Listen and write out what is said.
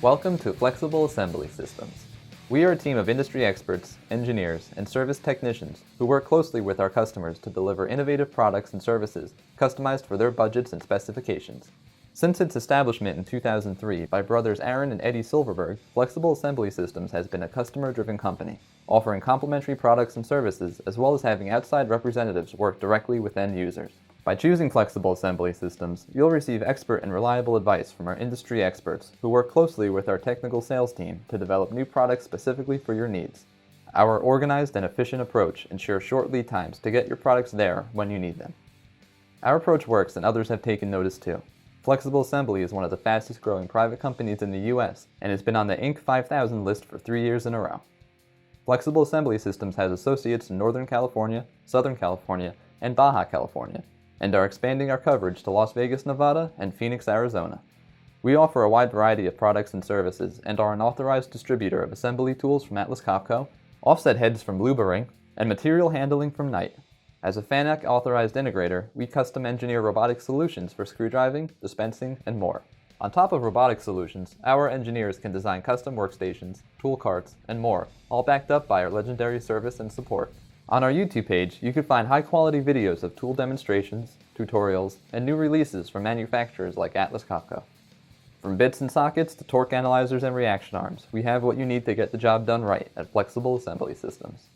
Welcome to Flexible Assembly Systems. We are a team of industry experts, engineers, and service technicians who work closely with our customers to deliver innovative products and services customized for their budgets and specifications. Since its establishment in 2003 by brothers Aaron and Eddie Silverberg, Flexible Assembly Systems has been a customer-driven company, offering complementary products and services as well as having outside representatives work directly with end users. By choosing Flexible Assembly Systems, you'll receive expert and reliable advice from our industry experts who work closely with our technical sales team to develop new products specifically for your needs. Our organized and efficient approach ensures short lead times to get your products there when you need them. Our approach works and others have taken notice too. Flexible Assembly is one of the fastest growing private companies in the US and has been on the Inc. 5000 list for 3 years in a row. Flexible Assembly Systems has associates in Northern California, Southern California, and Baja California, and are expanding our coverage to Las Vegas, Nevada, and Phoenix, Arizona. We offer a wide variety of products and services and are an authorized distributor of assembly tools from Atlas Copco, offset heads from Bluebering, and material handling from Knight. As a FANUC authorized integrator, we custom engineer robotic solutions for screwdriving, dispensing, and more. On top of robotic solutions, our engineers can design custom workstations, tool carts, and more, all backed up by our legendary service and support. On our YouTube page, you can find high-quality videos of tool demonstrations, tutorials, and new releases from manufacturers like Atlas Copco. From bits and sockets to torque analyzers and reaction arms, we have what you need to get the job done right at Flexible Assembly Systems.